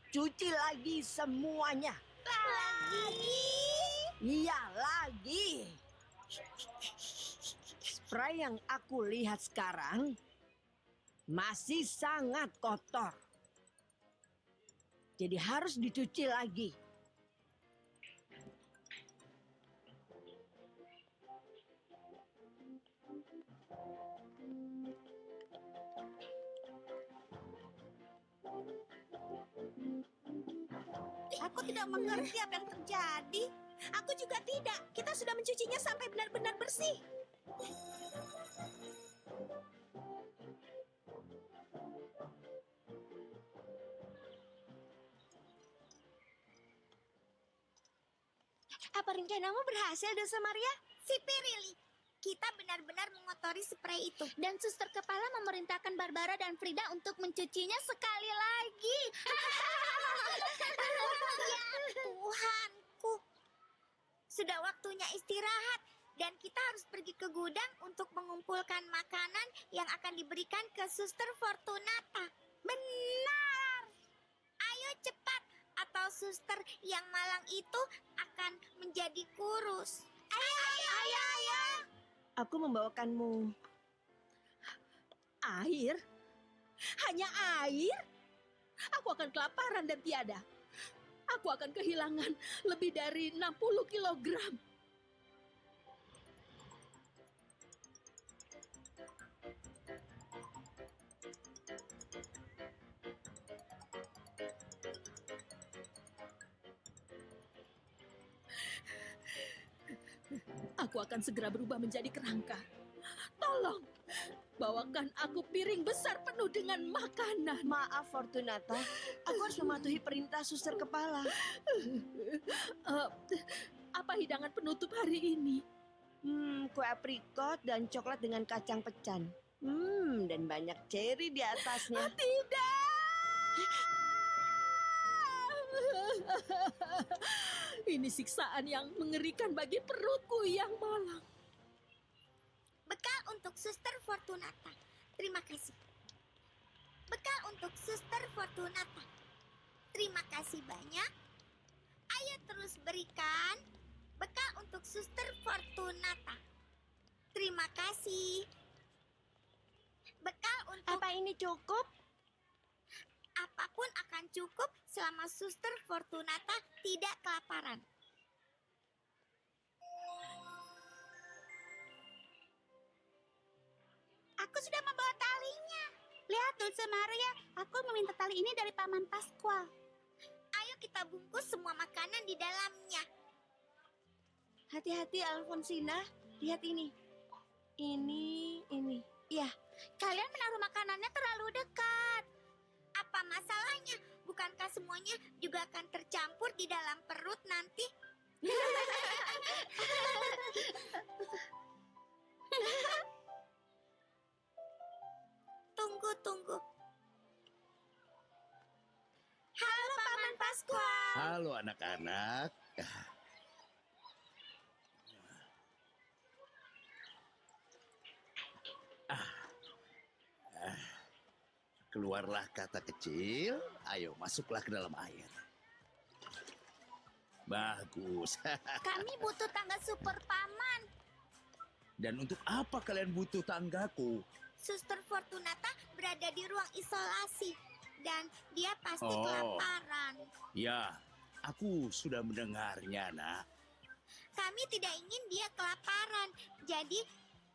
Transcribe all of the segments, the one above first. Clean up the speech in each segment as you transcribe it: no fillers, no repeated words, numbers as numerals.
Cuci lagi semuanya. Lagi? Iya, lagi. Spray yang aku lihat sekarang masih sangat kotor. Jadi harus dicuci lagi. Aku tidak mengerti apa yang terjadi. Aku juga tidak. Kita sudah mencucinya sampai benar-benar bersih. Apa rencanamu berhasil, Dosa Maria? Si Pirili, kita benar-benar mengotori spray itu. Dan suster kepala memerintahkan Barbara dan Frida untuk mencucinya sekali lagi. Ya Tuhanku. Sudah waktunya istirahat. Dan kita harus pergi ke gudang untuk mengumpulkan makanan yang akan diberikan ke Suster Fortunata. Benar. Ayo cepat, atau suster yang malang itu akan menjadi kurus. Ayo. Aku membawakanmu air. Hanya air? Aku akan kelaparan dan tiada. Aku akan kehilangan lebih dari 60 kilogram. Aku akan segera berubah menjadi kerangka. Tolong, bawakan aku piring besar penuh dengan makanan. Maaf Fortunata, aku harus mematuhi perintah suster kepala. Apa hidangan penutup hari ini? Kue aprikot dan coklat dengan kacang pecan. Dan banyak ceri di atasnya. Tidak! Ini siksaan yang mengerikan bagi perutku yang malang. Bekal untuk Suster Fortunata. Terima kasih. Bekal untuk Suster Fortunata. Terima kasih banyak. Ayo terus berikan. Bekal untuk Suster Fortunata. Terima kasih. Bekal untuk... Apa ini cukup? Apapun akan cukup selama Suster Fortunata tidak kelaparan. Aku sudah membawa talinya. Lihat, Dulce Maria, aku meminta tali ini dari Paman Pasquale. Ayo kita bungkus semua makanan di dalamnya. Hati-hati Alfonsina, lihat ini. Ini. Ya, Kalian menaruh makanannya terlalu dekat. Apa masalahnya? Bukankah semuanya juga akan tercampur di dalam perut nanti? Tunggu. Halo, Paman Pasquale. Halo anak-anak. Keluarlah kata kecil, ayo masuklah ke dalam air. Bagus. Kami butuh tangga super Paman. Dan untuk apa kalian butuh tanggaku? Suster Fortunata berada di ruang isolasi. Dan dia pasti Oh. kelaparan. Ya, aku sudah mendengarnya, nak. Kami tidak ingin dia kelaparan. Jadi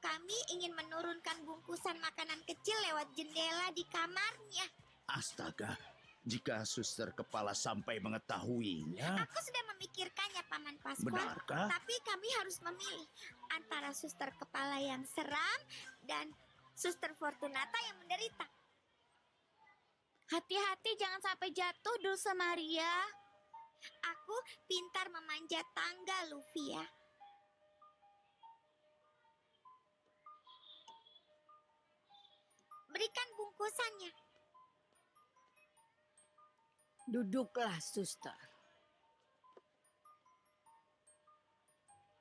kami ingin menurunkan bungkusan makanan kecil lewat jendela di kamarnya. Astaga, jika suster kepala sampai mengetahuinya. Aku sudah memikirkannya, Paman Pasquale. Benarkah? Tapi kami harus memilih antara suster kepala yang seram dan Suster Fortunata yang menderita. Hati-hati jangan sampai jatuh, Dulce Maria. Aku pintar memanjat tangga, Lufia. Berikan bungkusannya. duduklah suster.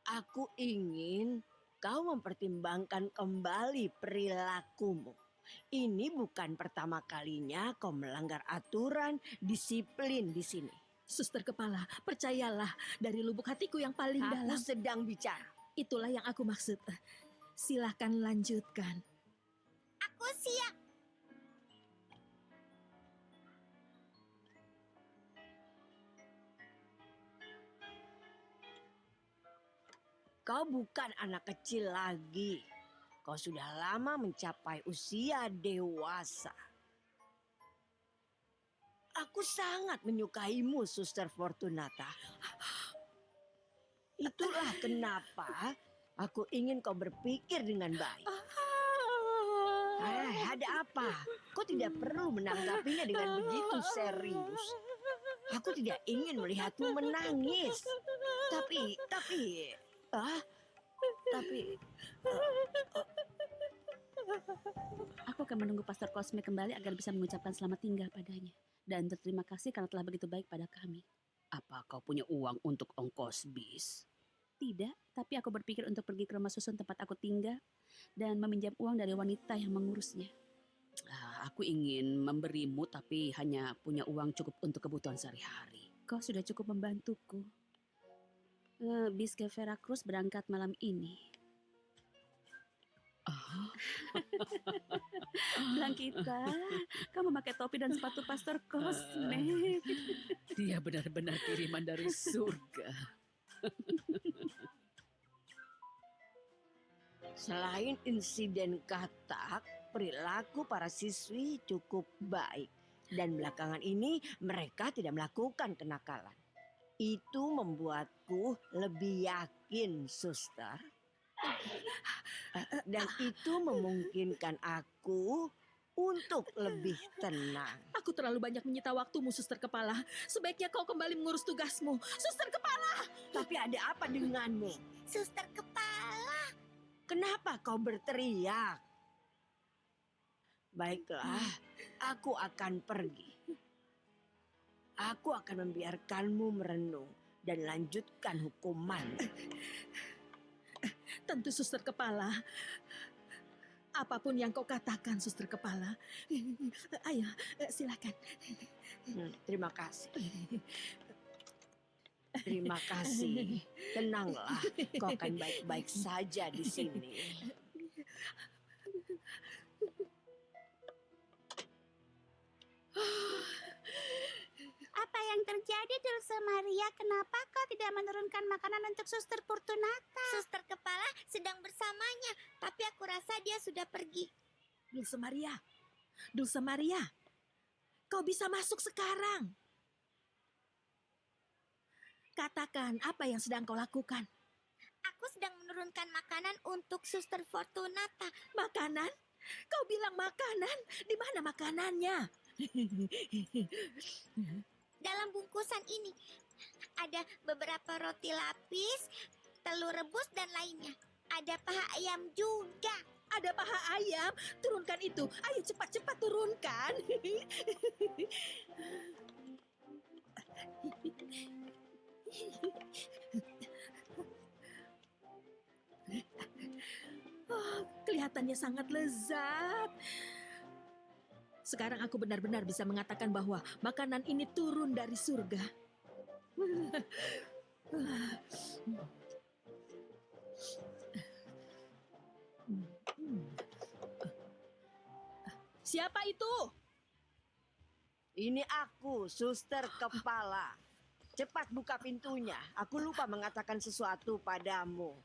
Aku ingin kau mempertimbangkan kembali perilakumu. Ini bukan pertama kalinya kau melanggar aturan disiplin di sini. Suster kepala, percayalah, dari lubuk hatiku yang paling Aku dalam. sedang bicara. Itulah yang aku maksud. Silahkan lanjutkan. Aku siap. Kau bukan anak kecil lagi. Kau sudah lama mencapai usia dewasa. Aku sangat menyukaimu, Suster Fortunata. Itulah kenapa aku ingin kau berpikir dengan baik. Ada apa? Kau tidak perlu menanggapinya dengan begitu serius. Aku tidak ingin melihatmu menangis. Tapi, Aku akan menunggu Pastor Cosme kembali agar bisa mengucapkan selamat tinggal padanya. Dan berterima kasih karena telah begitu baik pada kami. Apa kau punya uang untuk ongkos bis? Tidak, tapi aku berpikir untuk pergi ke rumah susun tempat aku tinggal dan meminjam uang dari wanita yang mengurusnya. Aku ingin memberimu tapi hanya punya uang cukup untuk kebutuhan sehari-hari. Kau sudah cukup membantuku. Bis ke Veracruz berangkat malam ini. Blanquita, kamu memakai topi dan sepatu Pastor Cosme. Dia benar-benar kiriman dari surga. selain insiden katak, perilaku para siswi cukup baik. Dan belakangan ini mereka tidak melakukan kenakalan. Itu membuatku lebih yakin, Suster. Dan itu memungkinkan aku untuk lebih tenang. Aku terlalu banyak menyita waktumu, Suster kepala. Sebaiknya kau kembali mengurus tugasmu. Suster kepala! Tapi ada apa denganmu? Suster kepala. Kenapa kau berteriak? Baiklah, aku akan pergi. Aku akan membiarkanmu merenung dan lanjutkan hukuman. Tentu, Suster kepala. Apapun yang kau katakan, Suster kepala. Ayo, silakan. Terima kasih. Terima kasih. Tenanglah, kau akan baik-baik saja di sini. Apa yang terjadi, Dulce Maria? Kenapa kau tidak menurunkan makanan untuk Suster Fortunata? Suster kepala sedang bersamanya, tapi aku rasa dia sudah pergi. Dulce Maria. Dulce Maria. Kau bisa masuk sekarang. Katakan apa yang sedang kau lakukan. Aku sedang menurunkan makanan untuk Suster Fortunata. Makanan? Kau bilang makanan? Di mana makanannya? Dalam bungkusan ini ada beberapa roti lapis, telur rebus, dan lainnya. Ada paha ayam juga. Ada paha ayam. Turunkan itu. Ayo cepat-cepat turunkan. Oh, kelihatannya sangat lezat. Sekarang aku benar-benar bisa mengatakan bahwa makanan ini turun dari surga. Siapa itu? Ini aku, Suster Kepala. Cepat buka pintunya. Aku lupa mengatakan sesuatu padamu.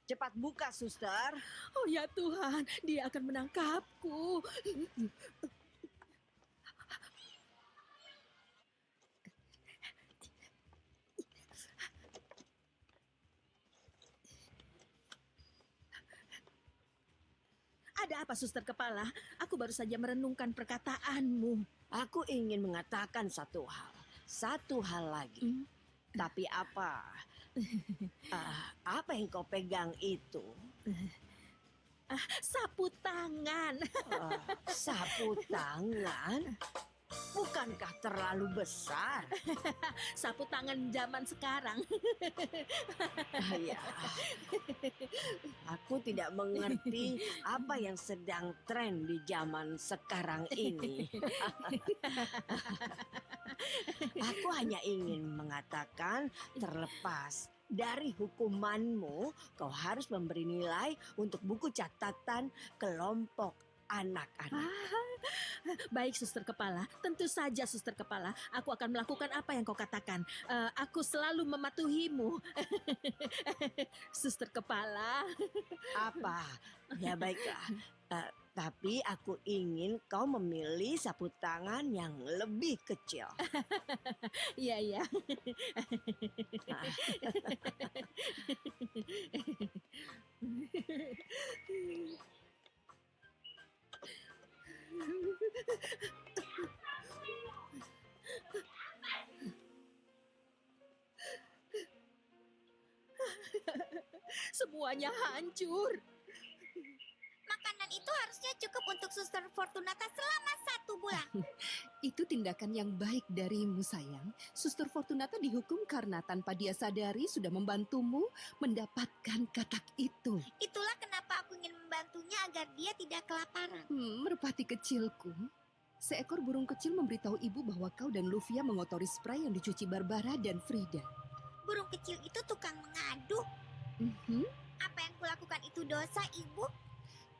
Cepat buka, Suster. Oh ya Tuhan, dia akan menangkapku. Ada apa, Suster Kepala? Aku baru saja merenungkan perkataanmu. Aku ingin mengatakan satu hal. Satu hal lagi. Tapi apa? Apa yang kau pegang itu? Sapu tangan. Sapu tangan? Bukankah terlalu besar? Sapu tangan zaman sekarang. Ya, aku tidak mengerti apa yang sedang tren di zaman sekarang ini. Aku hanya ingin mengatakan, terlepas dari hukumanmu, kau harus memberi nilai untuk buku catatan kelompok anak-anak. Baik, Suster Kepala. Tentu saja, Suster Kepala. Aku akan melakukan apa yang kau katakan. Aku selalu mematuhimu. Suster Kepala. Apa? Ya baiklah. Tapi aku ingin kau memilih sapu tangan yang lebih kecil. Iya, iya. Semuanya hancur. Makanan itu harusnya cukup untuk Suster Fortunata selama 1 bulan. Itu tindakan yang baik darimu, sayang. Suster Fortunata dihukum karena tanpa dia sadari sudah membantumu mendapatkan katak itu. Itulah kenapa aku ingin membantunya agar dia tidak kelaparan. Merpati kecilku. Seekor burung kecil memberitahu ibu bahwa kau dan Luvia mengotori spray yang dicuci Barbara dan Frida. Burung kecil itu tukang mengadu. Mhm. Apa yang kulakukan itu dosa, Ibu?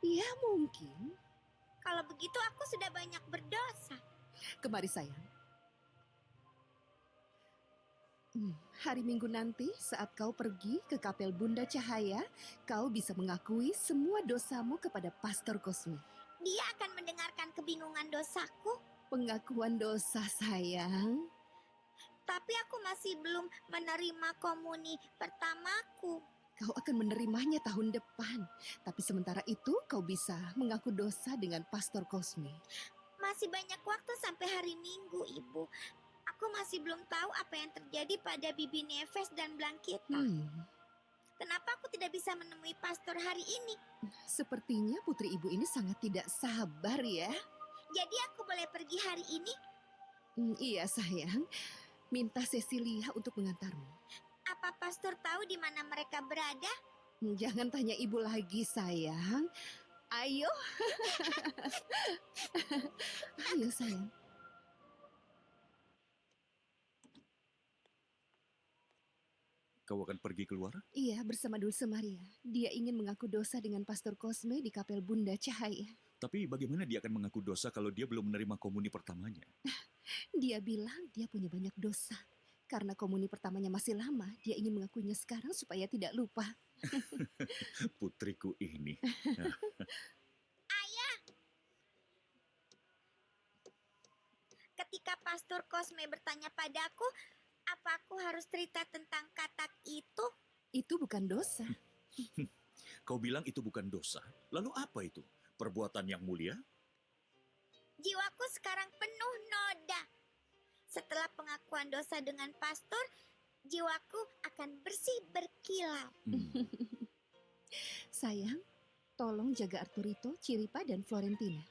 Ya, mungkin. Kalau begitu aku sudah banyak berdosa. Kemari, sayang. Hari Minggu nanti saat kau pergi ke kapel Bunda Cahaya, kau bisa mengakui semua dosamu kepada Pastor Cosme. Dia akan mendengarkan kebingungan dosaku, Pengakuan dosa, sayang. tapi aku masih belum menerima komuni pertamaku. Kau akan menerimanya tahun depan. Tapi sementara itu kau bisa mengaku dosa dengan Pastor Cosme. Masih banyak waktu sampai hari Minggu, Ibu. Aku masih belum tahu apa yang terjadi pada Bibi Neves dan Blanquita. Kenapa aku tidak bisa menemui pastor hari ini? Sepertinya putri ibu ini sangat tidak sabar ya. Jadi aku boleh pergi hari ini? Iya, sayang. Minta Cecilia untuk mengantarmu. Apa pastor tahu di mana mereka berada? Jangan tanya ibu lagi, sayang. Ayo. Ayo, sayang. Kau akan pergi keluar? Iya, bersama Dulce Maria. Dia ingin mengaku dosa dengan Pastor Cosme di kapel Bunda Cahaya. Tapi bagaimana dia akan mengaku dosa kalau dia belum menerima komuni pertamanya? Dia bilang dia punya banyak dosa. Karena komuni pertamanya masih lama, dia ingin mengakuinya sekarang supaya tidak lupa. Putriku ini. Ketika pastor Cosme bertanya padaku, apa aku harus cerita tentang katak itu? Itu bukan dosa. Kau bilang itu bukan dosa. Lalu apa itu? Perbuatan yang mulia? Jiwaku sekarang penuh noda. Setelah pengakuan dosa dengan pastor, jiwaku akan bersih berkilau. Sayang, tolong jaga Arturito, Ciripa, dan Florentina.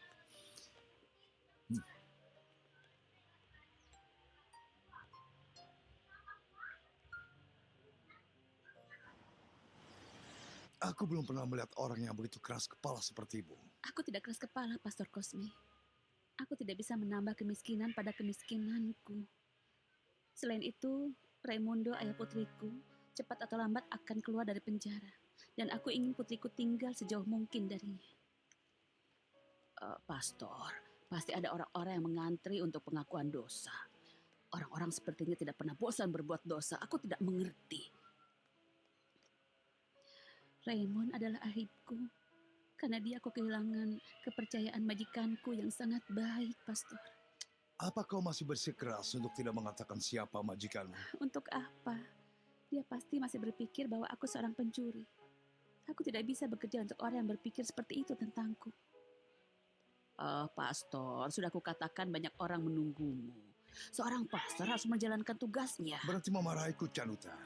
Aku belum pernah melihat orang yang begitu keras kepala seperti ibu. Aku tidak keras kepala, Pastor Cosme. Aku tidak bisa menambah kemiskinan pada kemiskinanku. Selain itu, Raimundo, ayah putriku, cepat atau lambat akan keluar dari penjara. Dan aku ingin putriku tinggal sejauh mungkin darinya. Pastor, pasti ada orang-orang yang mengantri untuk pengakuan dosa. Orang-orang sepertinya tidak pernah bosan berbuat dosa. Aku tidak mengerti. Raymond adalah aibku. Karena dia aku kehilangan kepercayaan majikanku yang sangat baik, Pastor. Apa kau masih bersikeras untuk tidak mengatakan siapa majikanmu? Untuk apa? Dia pasti masih berpikir bahwa aku seorang pencuri. Aku tidak bisa bekerja untuk orang yang berpikir seperti itu tentangku. Pastor, sudah kukatakan banyak orang menunggumu. Seorang pastor harus menjalankan tugasnya. Berarti memarahiku, Canuta.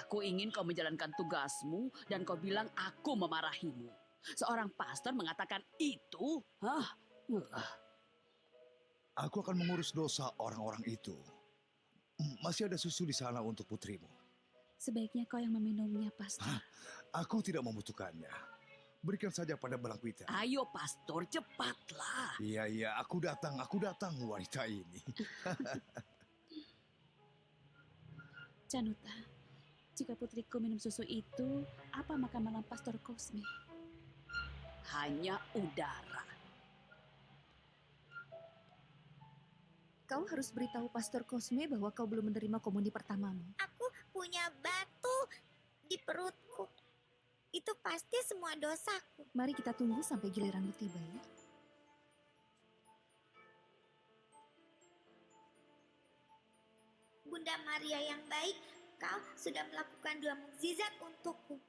Aku ingin kau menjalankan tugasmu dan kau bilang aku memarahimu. Seorang pastor mengatakan itu? Aku akan mengurus dosa orang-orang itu. Masih ada susu di sana untuk putrimu. Sebaiknya kau yang meminumnya, Pastor. Hah? Aku tidak membutuhkannya. Berikan saja pada Balangwita. Ayo, Pastor, cepatlah. Iya, aku datang wanita ini. Canuta, jika putriku minum susu itu, apa makan malam Pastor Cosme? Hanya udara. Kau harus beritahu Pastor Cosme bahwa kau belum menerima komuni pertamamu. Aku punya batu di perutku. Itu pasti semua dosaku. Mari kita tunggu sampai giliranmu tiba ya. Bunda Maria yang baik, kau sudah melakukan 2 mukjizat untukku.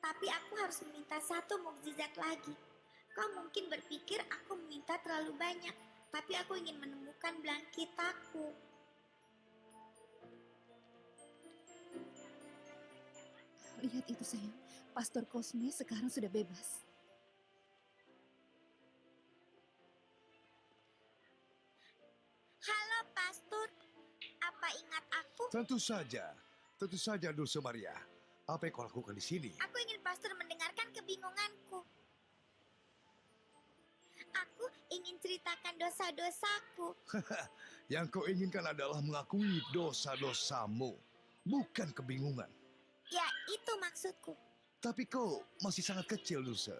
Tapi aku harus meminta 1 mukjizat lagi. Kau mungkin berpikir aku meminta terlalu banyak, tapi aku ingin menemukan Blankitaku. Lihat itu sayang, Pastor Cosme sekarang sudah bebas. Halo Pastor, apa ingat aku? Tentu saja, Dulce Maria. Apa yang kau lakukan di sini? Aku ingin Pastor mendengarkan kebingunganku. Aku ingin ceritakan dosa-dosaku. Yang kau inginkan adalah mengakui dosa-dosamu, bukan kebingungan. Ya, itu maksudku. Tapi kau masih sangat kecil, Dulce.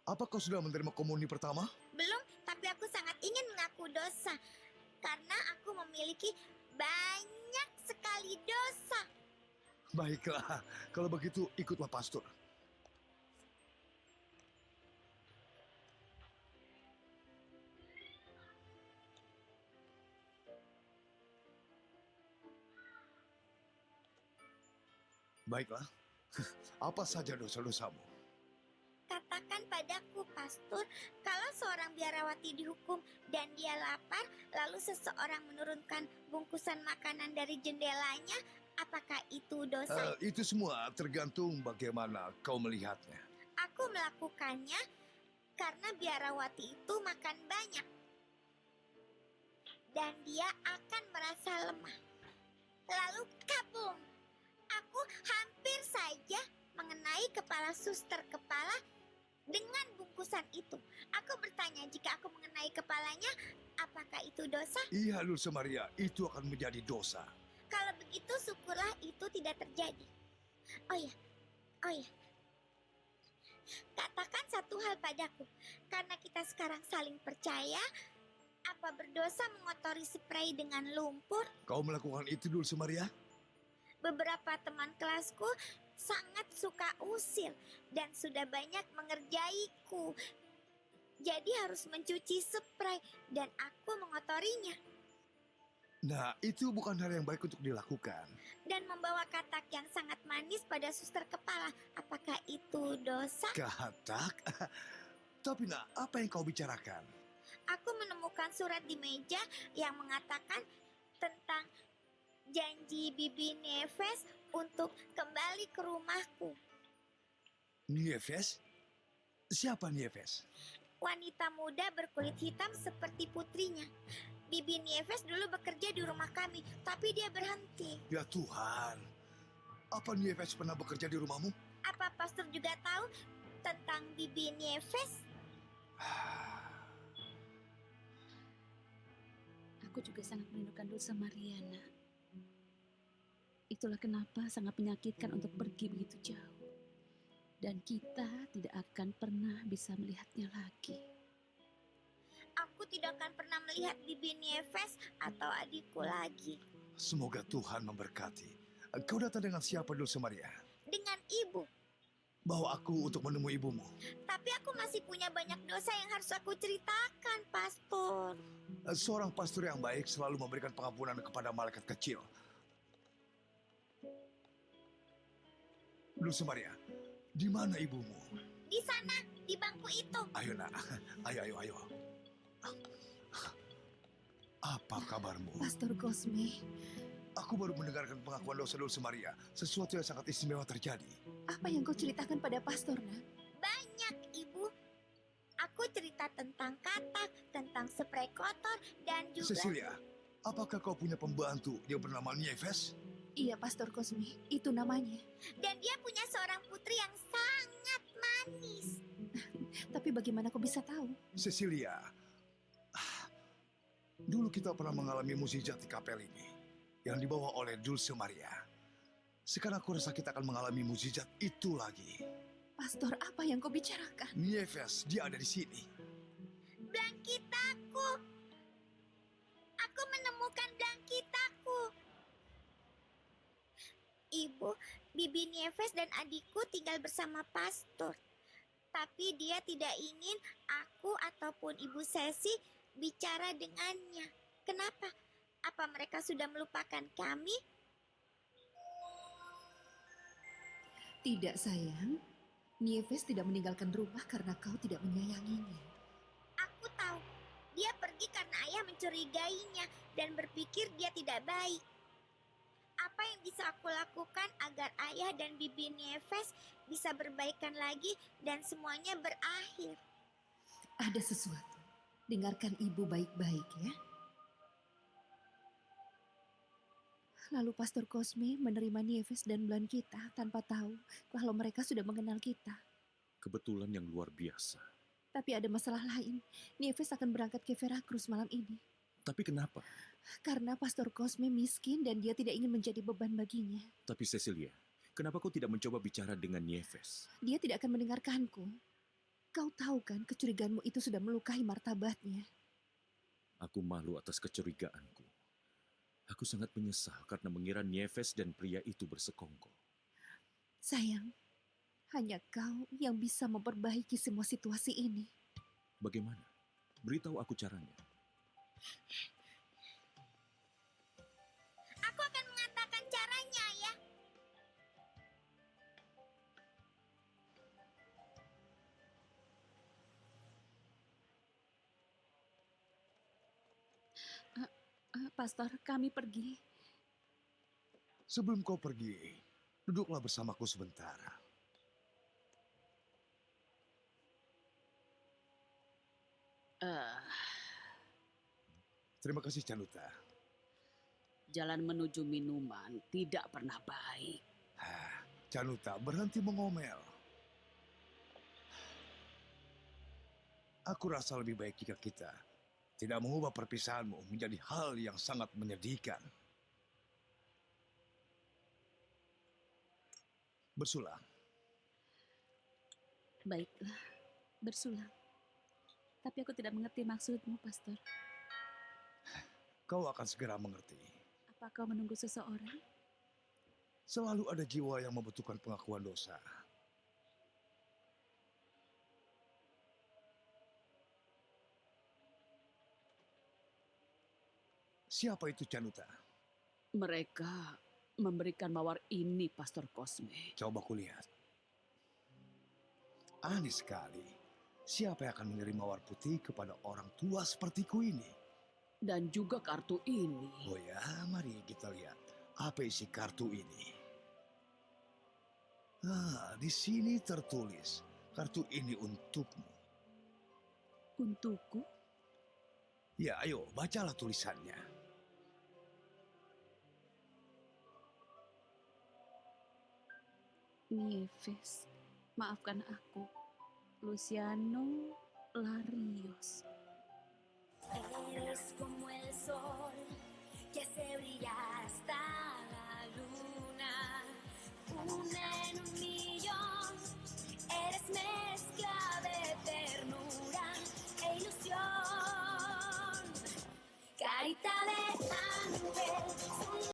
Apa kau sudah menerima komuni pertama? Belum, tapi aku sangat ingin mengaku dosa. Karena aku memiliki banyak sekali dosa. Baiklah, kalau begitu ikutlah pastor. Baiklah, apa saja dosa-dosamu? Katakan padaku, Pastor, kalau seorang biarawati dihukum dan dia lapar, lalu seseorang menurunkan bungkusan makanan dari jendelanya, apakah itu dosa? Itu semua tergantung bagaimana kau melihatnya. Aku melakukannya karena biarawati itu makan banyak. Dan dia akan merasa lemah. Lalu kabum! Aku hampir saja mengenai kepala suster kepala dengan bungkusan itu. Aku bertanya, jika aku mengenai kepalanya, apakah itu dosa? Iya, Dulce Maria, itu akan menjadi dosa. Kalau begitu, syukurlah itu tidak terjadi. Oh ya. Katakan satu hal padaku, karena kita sekarang saling percaya, apa berdosa mengotori spray dengan lumpur? Kau melakukan itu, Dulce Maria? Beberapa teman kelasku sangat suka usil dan sudah banyak mengerjaiku. Jadi harus mencuci spray dan aku mengotorinya. Nah, itu bukan hal yang baik untuk dilakukan. Dan membawa katak yang sangat manis pada suster kepala. Apakah itu dosa? Katak? Tapi nak, apa yang kau bicarakan? Aku menemukan surat di meja yang mengatakan tentang janji Bibi Nieves untuk kembali ke rumahku. Nieves? Siapa Nieves? Wanita muda berkulit hitam seperti putrinya. Bibi Nieves dulu bekerja di rumah kami, tapi dia berhenti. Ya Tuhan, apa Nieves pernah bekerja di rumahmu? Apa pastor juga tahu tentang Bibi Nieves? Aku juga sangat merindukan Dulce Mariana. Itulah kenapa sangat menyakitkan untuk pergi begitu jauh. Dan kita tidak akan pernah bisa melihatnya lagi. Aku tidak akan pernah melihat Bibi Nieves atau adikku lagi. Semoga Tuhan memberkati. Kau datang dengan siapa, Dulce Maria? Dengan ibu. Bawa aku untuk menemui ibumu. Tapi aku masih punya banyak dosa yang harus aku ceritakan, Pastor. Seorang pastor yang baik selalu memberikan pengampunan kepada malaikat kecil. Dulce Maria, di mana ibumu? Di sana, di bangku itu. Ayo nak, ayo. Apa kabarmu? Pastor Cosme, Aku baru mendengarkan pengakuan dosa Dulce Maria. Sesuatu yang sangat istimewa terjadi. apa yang kau ceritakan pada pastor, nak? Banyak, Ibu. Aku cerita tentang katak, tentang spray kotor dan juga... Cecilia, apakah kau punya pembantu yang bernama Nieves? Iya, Pastor Cosme, itu namanya. Dan dia punya seorang putri yang sangat manis. Tapi bagaimana kau bisa tahu? Cecilia, dulu kita pernah mengalami mukjizat di kapel ini yang dibawa oleh Dulce Maria. Sekarang aku rasa kita akan mengalami mukjizat itu lagi. Pastor, apa yang kau bicarakan? Nieves, dia ada di sini. Blankitaku. Aku menemukan blankitaku. Ibu, Bibi Nieves dan adikku tinggal bersama pastor. Tapi dia tidak ingin aku ataupun Ibu Sesi bicara dengannya. Kenapa? Apa mereka sudah melupakan kami? Tidak, sayang. Nieves tidak meninggalkan rumah karena kau tidak menyayanginya. Aku tahu. Dia pergi karena ayah mencurigainya dan berpikir dia tidak baik. Apa yang bisa aku lakukan agar ayah dan Bibi Nieves bisa berbaikan lagi dan semuanya berakhir? Ada sesuatu. Dengarkan ibu baik-baik ya. Lalu Pastor Cosme menerima Nieves dan Blanquita tanpa tahu kalau mereka sudah mengenal kita. Kebetulan yang luar biasa. Tapi ada masalah lain. Nieves akan berangkat ke Veracruz malam ini. Tapi kenapa? Karena Pastor Cosme miskin dan dia tidak ingin menjadi beban baginya. Tapi Cecilia, kenapa kau tidak mencoba bicara dengan Nieves? Dia tidak akan mendengarkanku. Kau tahu kan kecurigaanmu itu sudah melukai martabatnya. Aku malu atas kecurigaanku. Aku sangat menyesal karena mengira Nieves dan pria itu bersekongkol. Sayang, hanya kau yang bisa memperbaiki semua situasi ini. Bagaimana? Beritahu aku caranya. Aku akan mengatakan caranya, ya. Pastor, kami pergi. Sebelum kau pergi, duduklah bersamaku sebentar. Terima kasih, Canuta. Jalan menuju minuman tidak pernah baik. Canuta, berhenti mengomel. Aku rasa lebih baik jika kita tidak mengubah perpisahanmu menjadi hal yang sangat menyedihkan. Bersulang. Baiklah, bersulang. Tapi aku tidak mengerti maksudmu, Pastor. Kau akan segera mengerti. Apa kau menunggu seseorang? Selalu ada jiwa yang membutuhkan pengakuan dosa. Siapa itu Canuta? Mereka memberikan mawar ini, Pastor Cosme. Coba kulihat. Aneh sekali. Siapa yang akan mengirim mawar putih kepada orang tua sepertiku ini? Dan juga kartu ini. Oh ya, mari kita lihat. Apa isi kartu ini? Di sini tertulis, kartu ini untukmu. Untukku? Ya, ayo, bacalah tulisannya. Nieves, maafkan aku. Luciano Larios. Eres como el sol que hace brillar